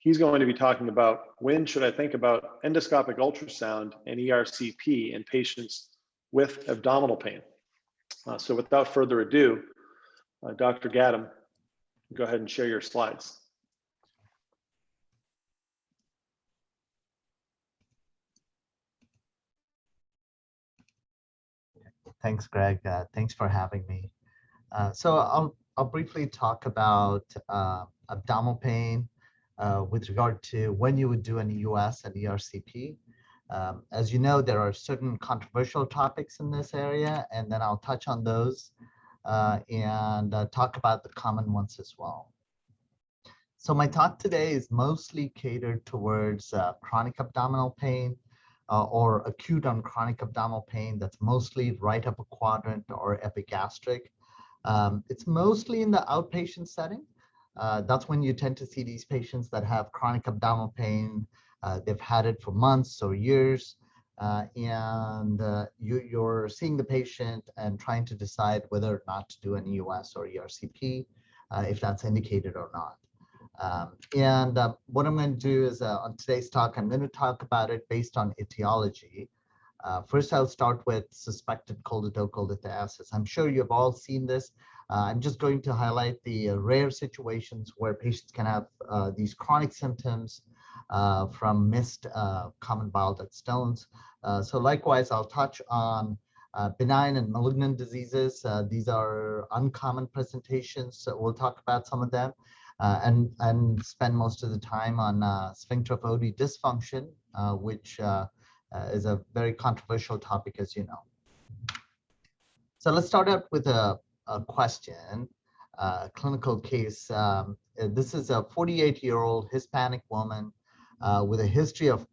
He's going to be talking about when should I think about endoscopic ultrasound and ERCP in patients with abdominal pain. So without further ado, Dr. Gaddam, go ahead and share your slides. Thanks, Greg. Thanks for having me. So I'll briefly talk about abdominal pain with regard to when you would do an EUS and ERCP. As you know, there are certain controversial topics in this area, and then I'll touch on those and talk about the common ones as well. So my talk today is mostly catered towards chronic abdominal pain or acute on chronic abdominal pain that's mostly right upper quadrant or epigastric. It's mostly in the outpatient setting. That's when you tend to see these patients that have chronic abdominal pain. They've had it for months or years, and you're seeing the patient and trying to decide whether or not to do an EUS or ERCP, if that's indicated or not. What I'm going to do is on today's talk, I'm going to talk about it based on etiology. First, I'll start with suspected choledochondritis. I'm sure you've all seen this. I'm just going to highlight the rare situations where patients can have these chronic symptoms from missed common bile duct stones. So likewise, I'll touch on benign and malignant diseases. These are uncommon presentations, so we'll talk about some of them. And spend most of the time on Sphincter of Oddi Dysfunction, which is a very controversial topic, as you know. So let's start out with a question, a clinical case. This is a 48-year-old Hispanic woman with a history of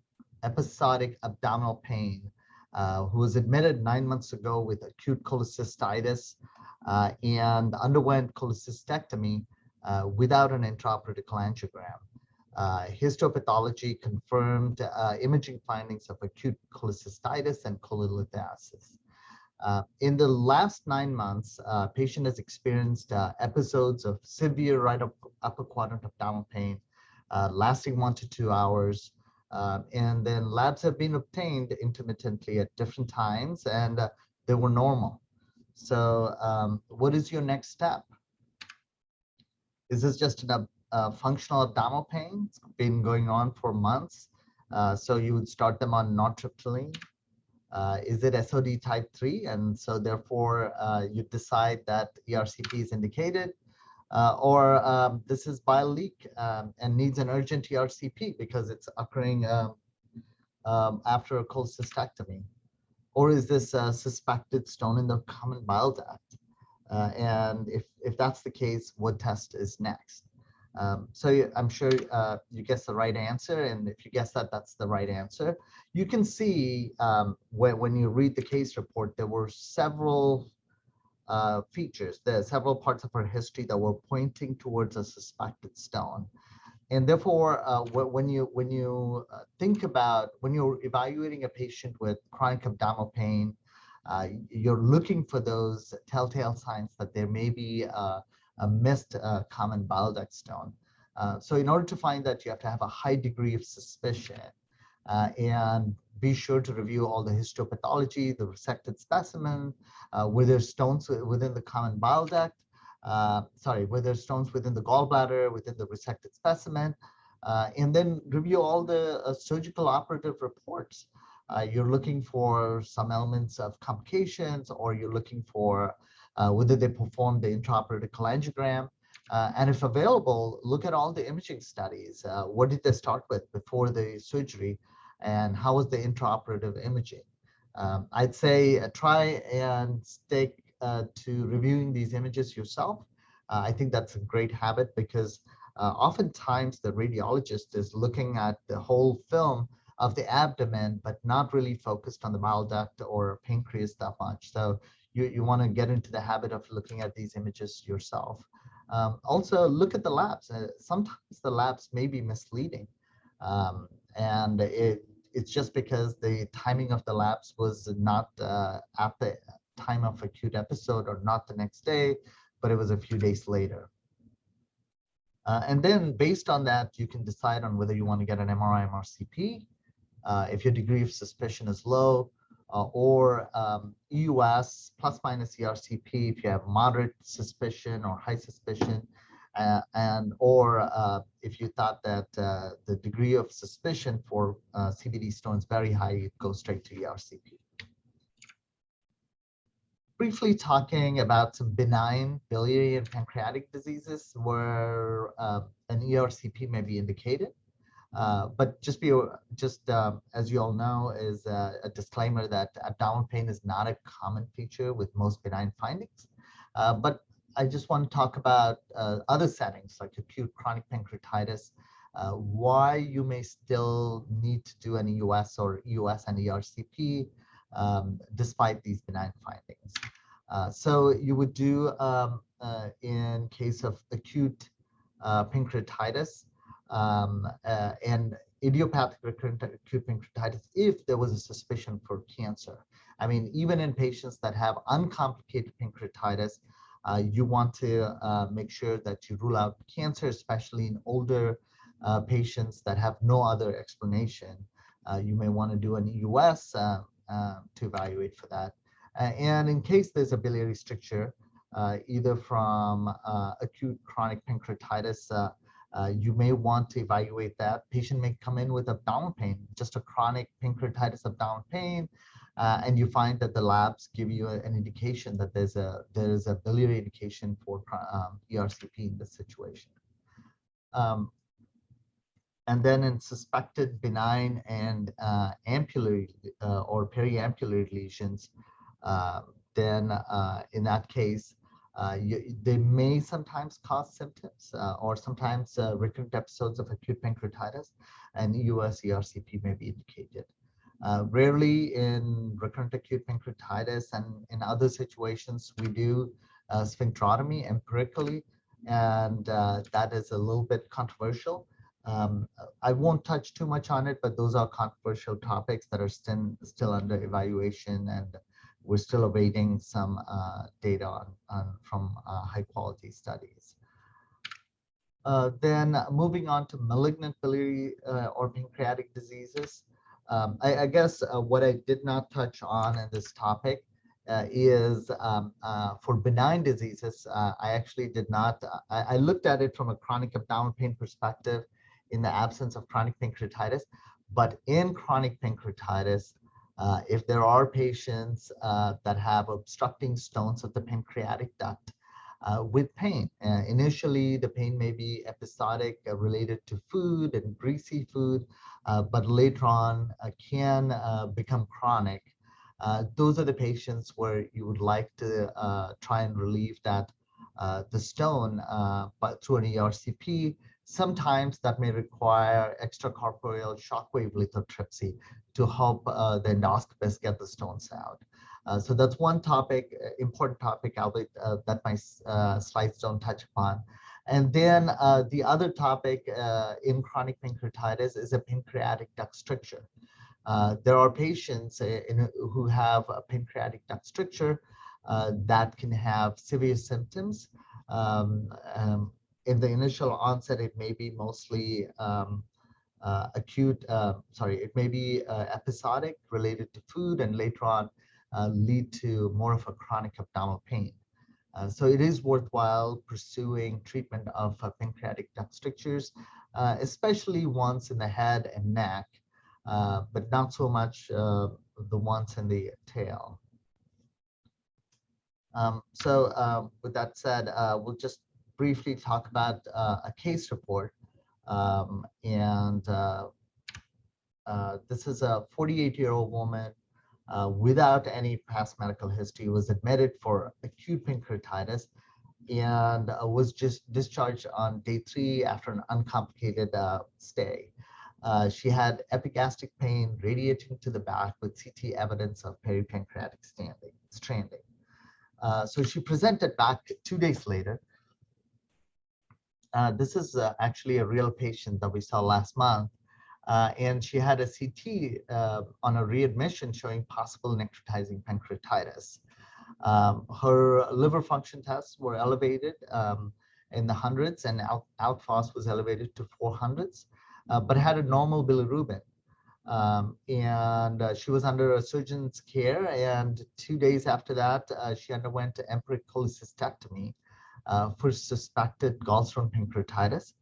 episodic abdominal pain who was admitted 9 months ago with acute cholecystitis and underwent cholecystectomy without an intraoperative cholangiogram. Histopathology confirmed imaging findings of acute cholecystitis and cholelithiasis. In the last 9 months, patient has experienced episodes of severe right upper quadrant abdominal pain lasting 1 to 2 hours. And then labs have been obtained intermittently at different times, and they were normal. So what is your next step? Is this just a functional abdominal pain? It's been going on for months. So you would start them on nortriptyline. Is it SOD type 3? And so therefore you decide that ERCP is indicated, or this is bile leak and needs an urgent ERCP because it's occurring after a cholecystectomy. Or is this a suspected stone in the common bile duct? And if that's the case, what test is next? So I'm sure you guessed the right answer, and if you guess that that's the right answer, you can see when you read the case report, there were several features. There are several parts of her history that were pointing towards a suspected stone. And therefore, when you think about, when you're evaluating a patient with chronic abdominal pain, you're looking for those telltale signs that there may be a missed common bile duct stone. So in order to find that, you have to have a high degree of suspicion and be sure to review all the histopathology, the resected specimen, were there stones within the common bile duct, were there stones within the gallbladder, within the resected specimen, and then review all the surgical operative reports. You're looking for some elements of complications, or you're looking for whether they performed the intraoperative cholangiogram. And if available, look at all the imaging studies. What did they start with before the surgery, and how was the intraoperative imaging? I'd say try and stick to reviewing these images yourself. I think that's a great habit because oftentimes the radiologist is looking at the whole film of the abdomen, but not really focused on the bile duct or pancreas that much. So you want to get into the habit of looking at these images yourself. Also, look at the labs. Sometimes the labs may be misleading, and it's just because the timing of the labs was not at the time of acute episode or not the next day, but it was a few days later. And then based on that, you can decide on whether you want to get an MRI MRCP if your degree of suspicion is low, or EUS plus minus ERCP if you have moderate suspicion or high suspicion, or if you thought that the degree of suspicion for CVD stone is very high, you go straight to ERCP. Briefly talking about some benign biliary and pancreatic diseases where an ERCP may be indicated. But as you all know, is a disclaimer that abdominal pain is not a common feature with most benign findings. But I just want to talk about other settings like acute chronic pancreatitis, why you may still need to do an EUS or EUS and ERCP despite these benign findings. So you would do in case of acute pancreatitis, and idiopathic recurrent acute pancreatitis if there was a suspicion for cancer. I mean, even in patients that have uncomplicated pancreatitis, you want to make sure that you rule out cancer, especially in older patients that have no other explanation. You may want to do an EUS to evaluate for that. And in case there's a biliary stricture, either from acute chronic pancreatitis, you may want to evaluate that. Patient may come in with abdominal pain, just a chronic pancreatitis abdominal pain, and you find that the labs give you an indication that there is a biliary indication for ERCP in this situation. And then in suspected benign and ampullary or periampullary lesions, then in that case, they may sometimes cause symptoms or sometimes recurrent episodes of acute pancreatitis, and EUS ERCP may be indicated. Rarely in recurrent acute pancreatitis and in other situations, we do sphincterotomy empirically, and that is a little bit controversial. I won't touch too much on it, but those are controversial topics that are still under evaluation, and we're still awaiting some data from high quality studies. Then moving on to malignant biliary or pancreatic diseases. I guess what I did not touch on in this topic is for benign diseases, I actually did not, I looked at it from a chronic abdominal pain perspective in the absence of chronic pancreatitis, but in chronic pancreatitis, if there are patients that have obstructing stones of the pancreatic duct with pain, initially the pain may be episodic related to food and greasy food, but later on can become chronic. Those are the patients where you would like to try and relieve that the stone but through an ERCP. Sometimes that may require extracorporeal shockwave lithotripsy to help the endoscopist get the stones out. So that's one topic, important topic, albeit that my slides don't touch upon. And then the other topic in chronic pancreatitis is a pancreatic duct stricture. There are patients who have a pancreatic duct stricture that can have severe symptoms. In the initial onset, it may be mostly it may be episodic related to food, and later on lead to more of a chronic abdominal pain. So it is worthwhile pursuing treatment of pancreatic duct strictures, especially ones in the head and neck, but not so much the ones in the tail. With that said, we'll just briefly talk about a case report. This is a 48-year-old woman without any past medical history, was admitted for acute pancreatitis and was just discharged on day 3 after an uncomplicated stay. She had epigastric pain radiating to the back with CT evidence of peripancreatic stranding. So she presented back 2 days later. This is actually a real patient that we saw last month. And she had a CT on a readmission showing possible necrotizing pancreatitis. Her liver function tests were elevated, in the hundreds, and outfos was elevated to 400s, but had a normal bilirubin. She was under a surgeon's care, and 2 days after that, she underwent empiric cholecystectomy for suspected gallstone pancreatitis.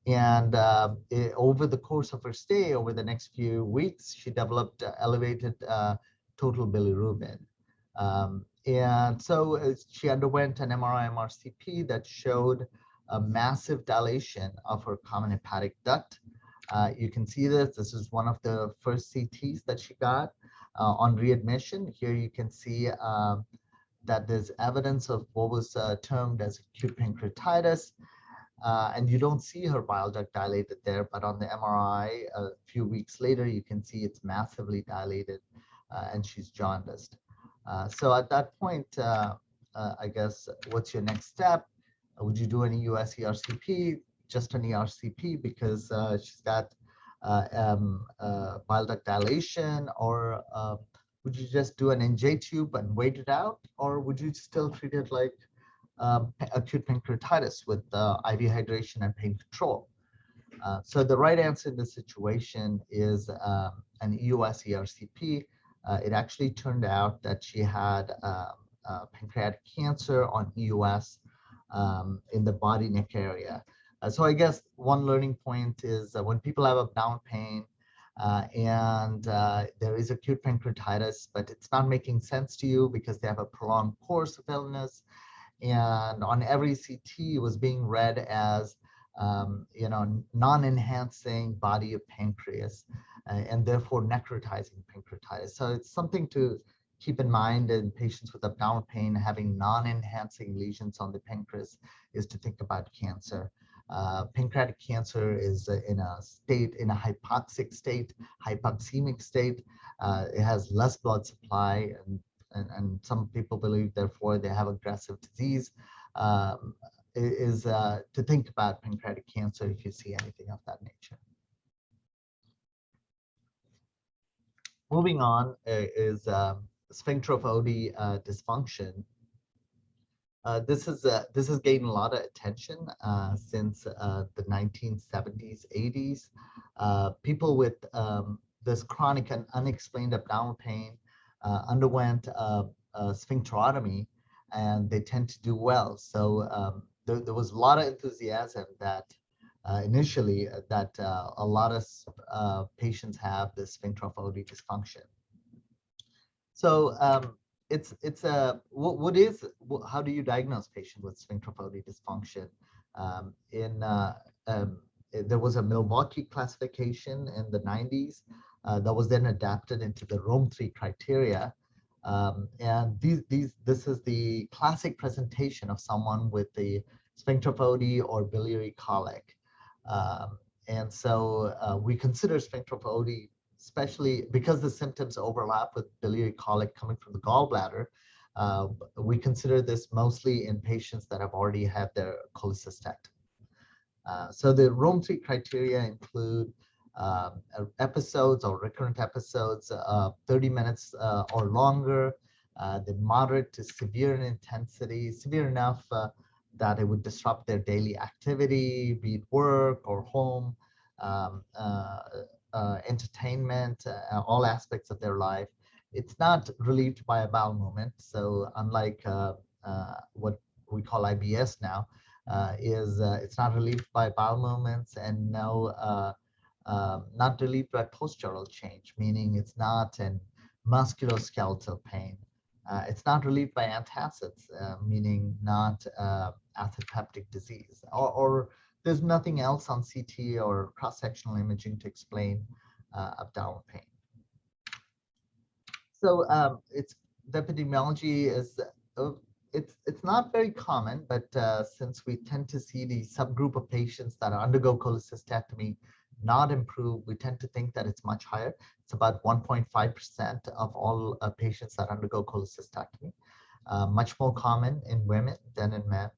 And over the course of her stay, over the next few weeks, she developed elevated total bilirubin. And so she underwent an MRI MRCP that showed a massive dilation of her common hepatic duct. You can see this. This is one of the first CTs that she got on readmission. Here you can see that there's evidence of what was termed as acute pancreatitis. And you don't see her bile duct dilated there, but on the MRI a few weeks later, you can see it's massively dilated and she's jaundiced. So at that point, I guess, what's your next step? Would you do an US ERCP? Just an ERCP because she's got bile duct dilation, or would you just do an NJ tube and wait it out, or would you still treat it like acute pancreatitis with IV hydration and pain control? So the right answer in this situation is an EUS ERCP. It actually turned out that she had pancreatic cancer on EUS in the body neck area. So I guess one learning point is when people have abdominal pain and there is acute pancreatitis, but it's not making sense to you because they have a prolonged course of illness, and on every CT was being read as non-enhancing body of pancreas and therefore necrotizing pancreatitis. So it's something to keep in mind in patients with abdominal pain having non-enhancing lesions on the pancreas is to think about cancer. Pancreatic cancer is in a hypoxic state, hypoxemic state. It has less blood supply, and some people believe, therefore, they have aggressive disease. To think about pancreatic cancer if you see anything of that nature. Moving on is Sphincter of Oddi dysfunction. This has gained a lot of attention since the 1970s, 80s. People with this chronic and unexplained abdominal pain underwent sphincterotomy, and they tend to do well. So there was a lot of enthusiasm that initially that a lot of patients have this Sphincter of Oddi dysfunction. So how do you diagnose patient with Sphincter of Oddi dysfunction? There was a Milwaukee classification in the 90s that was then adapted into the Rome 3 criteria. And this is the classic presentation of someone with the Sphincter of Oddi or biliary colic. And so we consider Sphincter of Oddi, especially because the symptoms overlap with biliary colic coming from the gallbladder. We consider this mostly in patients that have already had their cholecystectomy. So the Rome 3 criteria include episodes or recurrent episodes, 30 minutes or longer, the moderate to severe in intensity, severe enough that it would disrupt their daily activity, be it work or home, entertainment, all aspects of their life. It's not relieved by a bowel movement. So unlike what we call IBS now, it's not relieved by bowel movements, and not relieved by postural change, meaning it's not in musculoskeletal pain. It's not relieved by antacids, meaning not acid peptic disease, or there's nothing else on CT or cross-sectional imaging to explain abdominal pain. So the epidemiology is, it's not very common, but since we tend to see the subgroup of patients that undergo cholecystectomy not improve, we tend to think that it's much higher. It's about 1.5% of all patients that undergo cholecystectomy, much more common in women than in men.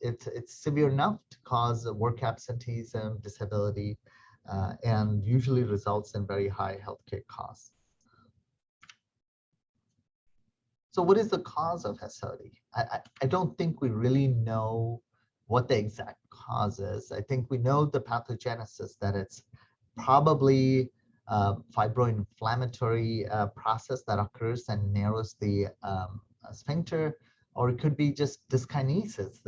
It's severe enough to cause work absenteeism, disability, and usually results in very high healthcare costs. So what is the cause of SOD? I don't think we really know what the exact cause is. I think we know the pathogenesis, that it's probably fibroinflammatory process that occurs and narrows the sphincter, or it could be just dyskinesis,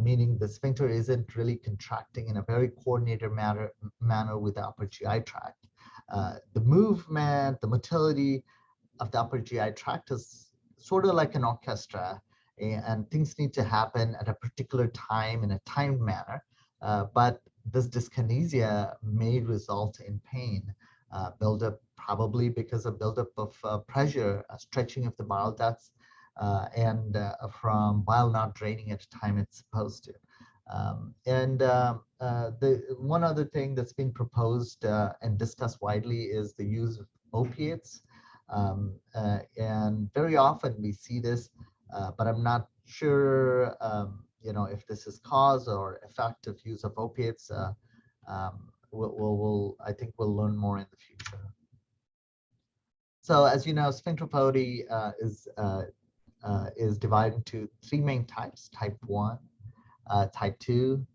meaning the sphincter isn't really contracting in a very coordinated manner with the upper GI tract. The movement, the motility of the upper GI tract is sort of like an orchestra, and things need to happen at a particular time in a timed manner. But this dyskinesia may result in pain, buildup probably because of buildup of pressure, stretching of the bile ducts, and from bile not draining at the time it's supposed to. The one other thing that's been proposed and discussed widely is the use of opiates. And very often we see this, but I'm not sure, if this is cause or effect of use of opiates. I think we'll learn more in the future. So as you know, Sphincter of Oddi is divided into three main types: type 1, type 2,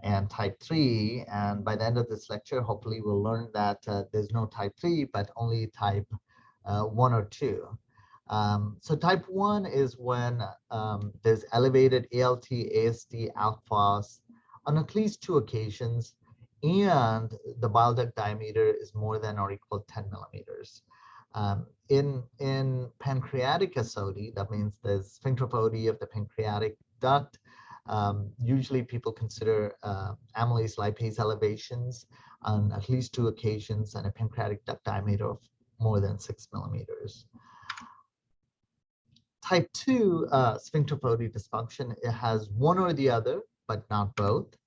and type 3. And by the end of this lecture, hopefully we'll learn that there's no type 3, but only type 1 or 2. So type 1 is when there's elevated ALT, AST, alk phos on at least 2 occasions, and the bile duct diameter is more than or equal to 10 millimeters. In pancreatic SOD, that means the sphincter of Oddi of the pancreatic duct, usually people consider amylase lipase elevations on at least 2 occasions and a pancreatic duct diameter of more than 6 millimeters. Type 2 Sphincter of Oddi dysfunction, it has one or the other, but not both.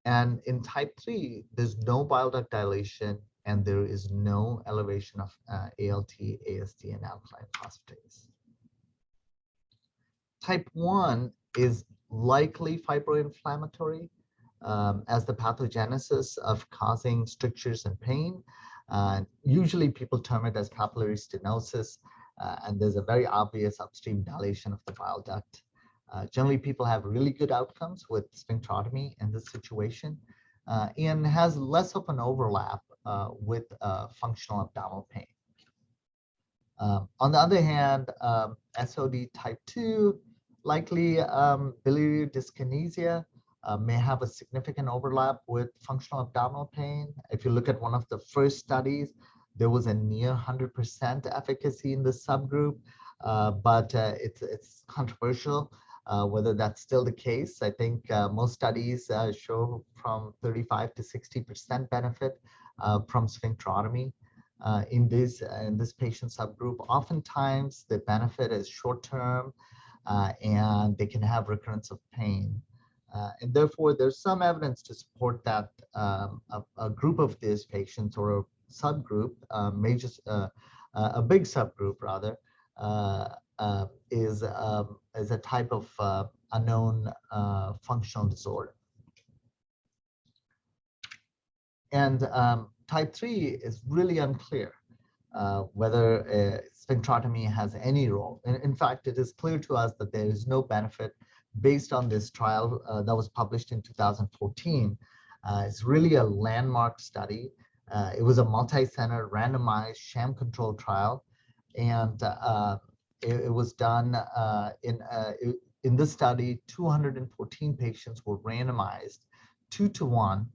And in type 3, there's no bile duct dilation, and there is no elevation of ALT, AST, and alkaline phosphatase. Type 1 is likely fibroinflammatory as the pathogenesis of causing strictures and pain. Usually people term it as papillary stenosis, and there's a very obvious upstream dilation of the bile duct. Generally, people have really good outcomes with sphincterotomy in this situation, and has less of an overlap with functional abdominal pain. On the other hand, SOD type 2, likely biliary dyskinesia, may have a significant overlap with functional abdominal pain. If you look at one of the first studies, there was a near 100% efficacy in the subgroup, but it's controversial whether that's still the case. I think most studies show from 35 to 60% benefit from sphincterotomy in this patient subgroup. Oftentimes, the benefit is short-term, and they can have recurrence of pain. And therefore, there's some evidence to support that a group of these patients, or a subgroup, a big subgroup rather, is a type of unknown functional disorder. And type 3 is really unclear whether sphincterotomy has any role. In fact, it is clear to us that there is no benefit based on this trial that was published in 2014. It's really a landmark study. It was a multi-center randomized sham-controlled trial, and it was done in this study. 214 patients were randomized 2-to-1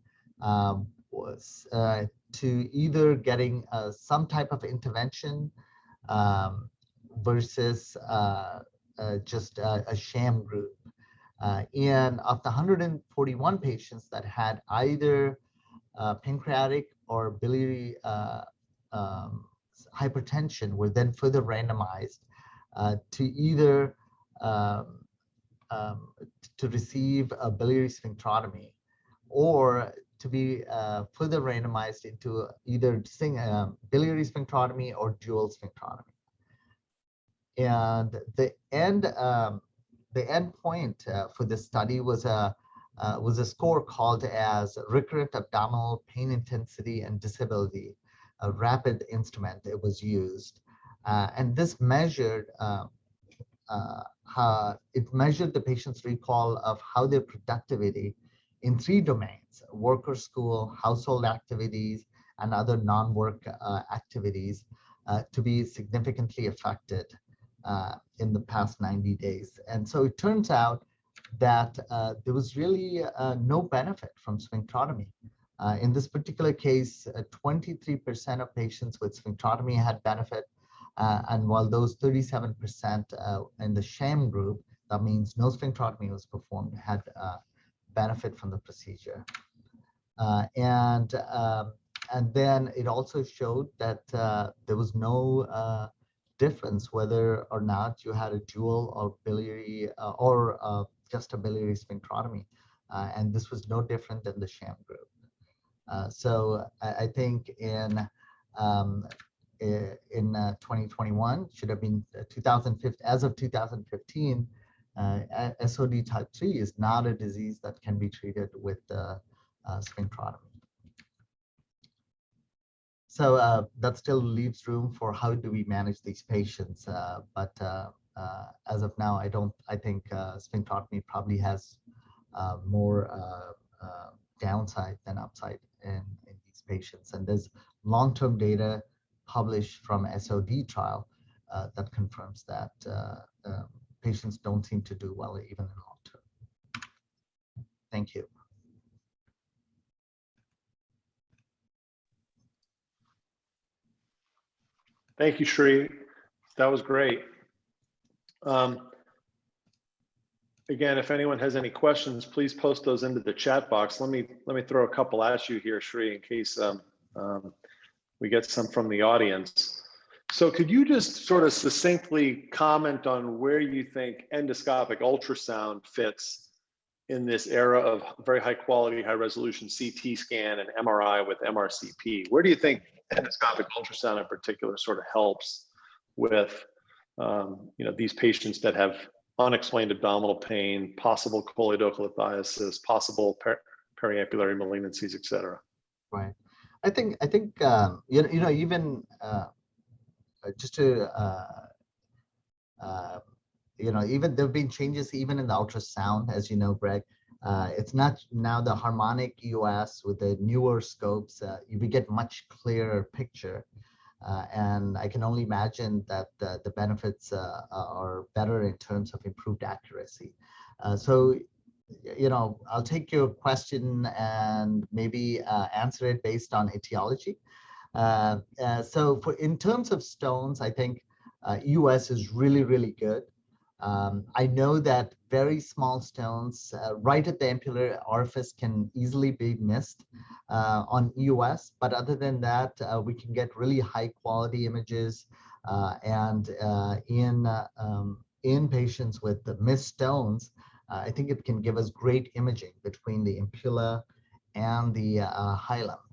to either getting some type of intervention versus just a sham group. And of the 141 patients that had either pancreatic or biliary hypertension, were then further randomized to either to receive a biliary sphincterotomy, or to be further randomized into either biliary sphincterotomy or dual sphincterotomy. And the end point for this study was a score called as recurrent abdominal pain intensity and disability, a rapid instrument. It was used. And this measured it measured the patient's recall of how their productivity in 3 domains: work or school, household activities, and other non-work activities to be significantly affected in the past 90 days. And so it turns out that there was really no benefit from sphincterotomy. In this particular case, 23% of patients with sphincterotomy had benefit, and while those 37% in the sham group, that means no sphincterotomy was performed, had benefit from the procedure. And then it also showed that there was no difference whether or not you had a dual or biliary or just a biliary sphincterotomy. And this was no different than the sham group. So I think in 2021, should have been 2015, as of 2015, SOD type 3 is not a disease that can be treated with sphincterotomy. So that still leaves room for how do we manage these patients. But as of now, I think sphincterotomy probably has more downside than upside in these patients. And there's long-term data published from SOD trial that confirms that patients don't seem to do well even in long term. Thank you. Thank you, Sri. That was great. Again, if anyone has any questions, please post those into the chat box. Let me throw a couple at you here, Sri, in case we get some from the audience. So could you just sort of succinctly comment on where you think endoscopic ultrasound fits in this era of very high quality, high resolution CT scan and MRI with MRCP? Where do you think endoscopic ultrasound in particular sort of helps with these patients that have unexplained abdominal pain, possible choledocholithiasis, possible periampullary malignancies, et cetera? Right. I think even just to even there have been changes even in the ultrasound, as you know, Greg. It's not now the harmonic EOS with the newer scopes. We get much clearer picture, and I can only imagine that the benefits are better in terms of improved accuracy. So, I'll take your question and maybe answer it based on etiology. So in terms of stones, I think EOS is really, really good. I know that very small stones right at the ampullary orifice can easily be missed on EOS, but other than that, we can get really high quality images, and in patients with the missed stones, I think it can give us great imaging between the ampulla and the hilum.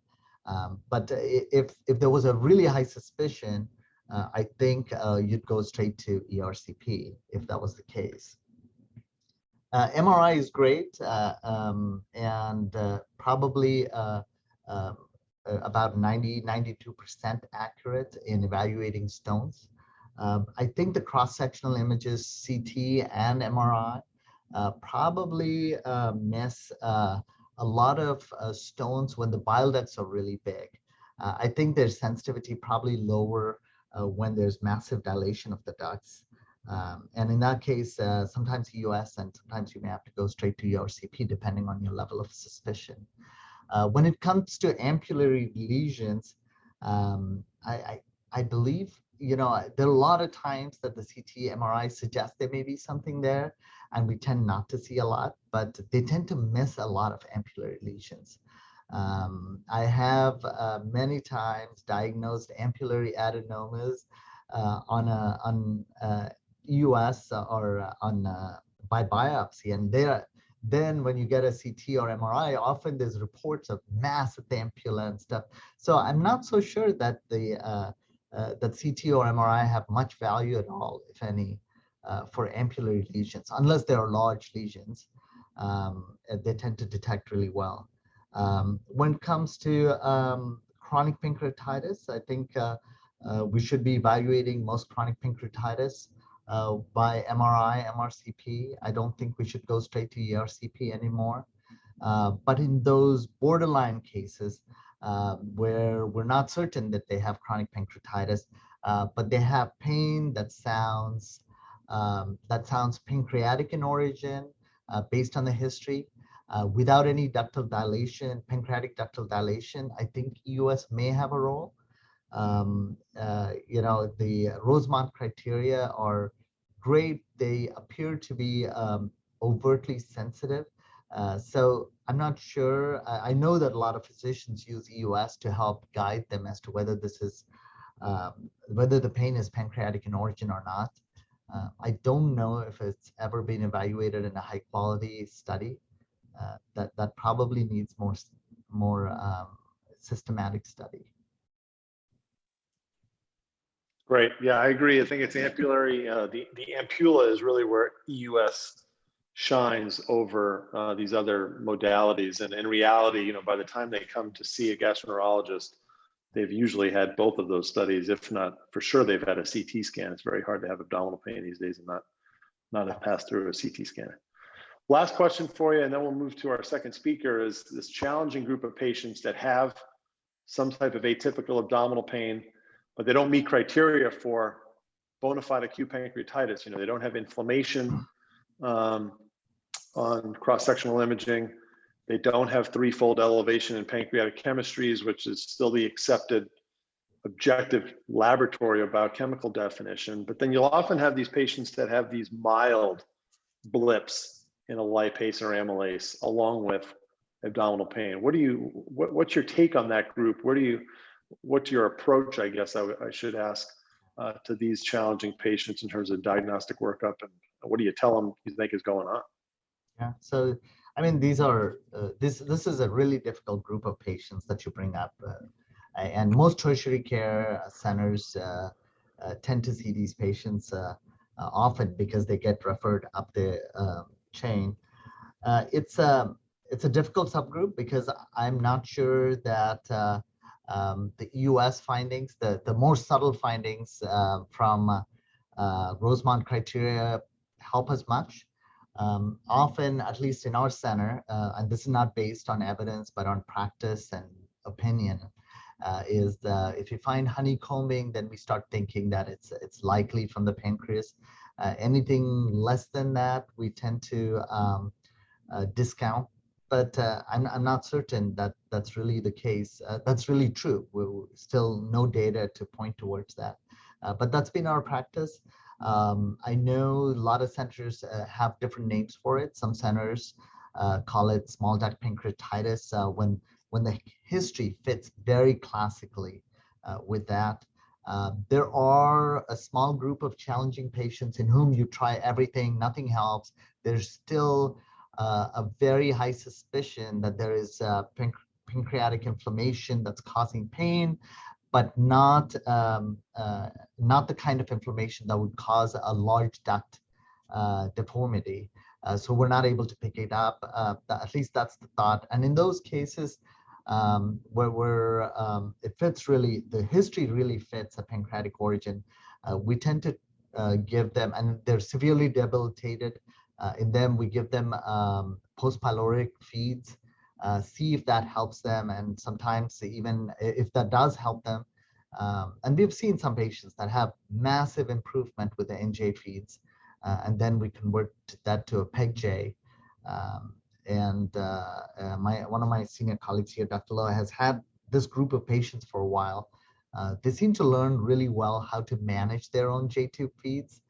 But if there was a really high suspicion, I think you'd go straight to ERCP if that was the case. MRI is great, and probably about 92% accurate in evaluating stones. I think the cross-sectional images, CT and MRI, probably miss a lot of stones when the bile ducts are really big. I think their sensitivity probably lower when there's massive dilation of the ducts. And in that case, sometimes EOS and sometimes you may have to go straight to ERCP depending on your level of suspicion. When it comes to ampullary lesions, I believe, there are a lot of times that the CT, MRI suggest there may be something there, and we tend not to see a lot, but they tend to miss a lot of ampullary lesions. I have many times diagnosed ampullary adenomas on EUS or by biopsy, and then when you get a CT or MRI, often there's reports of mass at the ampulla and stuff. So I'm not so sure that that CT or MRI have much value at all, if any, for ampullary lesions, unless they are large lesions. They tend to detect really well. When it comes to chronic pancreatitis, I think We should be evaluating most chronic pancreatitis by MRI, MRCP. I don't think we should go straight to ERCP anymore. But in those borderline cases where we're not certain that they have chronic pancreatitis, but they have pain that sounds pancreatic in origin based on the history, without any ductal dilation, pancreatic ductal dilation, I think EUS may have a role. The Rosemont criteria are great. They appear to be overtly sensitive. So I'm not sure. I know that a lot of physicians use EUS to help guide them as to whether this is whether the pain is pancreatic in origin or not. I don't know if it's ever been evaluated in a high quality study. That probably needs more systematic study. Great. Yeah, I agree. I think it's ampullary. The ampulla is really where EUS shines over these other modalities. And in reality, by the time they come to see a gastroenterologist, they've usually had both of those studies. If not, for sure, they've had a CT scan. It's very hard to have abdominal pain these days and not have passed through a CT scan. Last question for you, and then we'll move to our second speaker, is this challenging group of patients that have some type of atypical abdominal pain, but they don't meet criteria for bona fide acute pancreatitis. They don't have inflammation on cross-sectional imaging. They don't have threefold elevation in pancreatic chemistries, which is still the accepted objective laboratory of biochemical definition. But then you'll often have these patients that have these mild blips in a lipase or amylase along with abdominal pain. What's your take on that group? What's your approach, I guess I should ask, to these challenging patients in terms of diagnostic workup, and what do you tell them you think is going on? Yeah, so I mean, these are this is a really difficult group of patients that you bring up, and most tertiary care centers tend to see these patients often because they get referred up the chain. It's a difficult subgroup because I'm not sure that the EUS findings, the more subtle findings from Rosemont criteria help us much. Often, at least in our center, and this is not based on evidence, but on practice and opinion, is if you find honeycombing, then we start thinking that it's likely from the pancreas. Anything less than that, we tend to discount. But I'm not certain that that's really the case. That's really true. We're still no data to point towards that. But that's been our practice. I know a lot of centers have different names for it. Some centers call it small duct pancreatitis when the history fits very classically with that. There are a small group of challenging patients in whom you try everything, nothing helps. There's still a very high suspicion that there is pancreatic inflammation that's causing pain, but not the kind of inflammation that would cause a large duct deformity. So we're not able to pick it up. At least that's the thought. And in those cases where it fits really, the history really fits a pancreatic origin, we tend to give them, and they're severely debilitated. In them, we give them post-pyloric feeds, see if that helps them, and sometimes even if that does help them. And we've seen some patients that have massive improvement with the NJ feeds, and then we convert that to a PEG-J. One of my senior colleagues here, Dr. Loa, has had this group of patients for a while. They seem to learn really well how to manage their own J-tube feeds,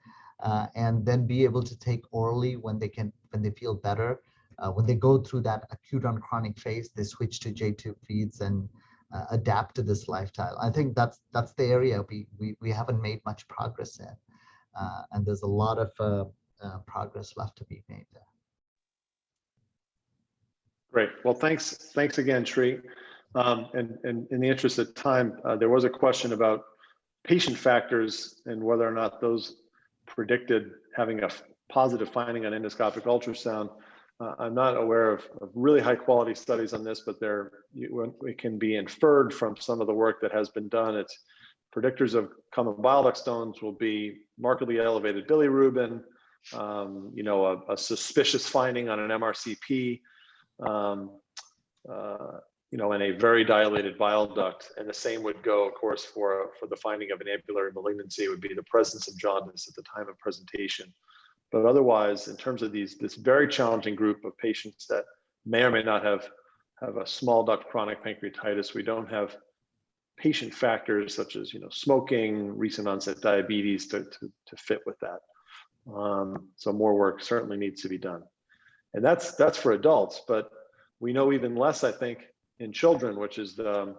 and then be able to take orally when they feel better. When they go through that acute on chronic phase, they switch to J-tube feeds and adapt to this lifestyle. I think that's the area we haven't made much progress in, and there's a lot of progress left to be made there. Great. Well, thanks again, Sri. And in the interest of time, there was a question about patient factors and whether or not those predicted having a positive finding on endoscopic ultrasound. I'm not aware of really high quality studies on this, but it can be inferred from some of the work that has been done. It's Predictors of common bile duct stones will be markedly elevated bilirubin, a suspicious finding on an MRCP, and a very dilated bile duct. And the same would go, of course, for the finding of an ampullary malignancy. It would be the presence of jaundice at the time of presentation. But otherwise, in terms of this very challenging group of patients that may or may not have a small duct chronic pancreatitis, we don't have patient factors such as smoking, recent onset diabetes to fit with that. So more work certainly needs to be done. And that's for adults, but we know even less, I think, in children, which is the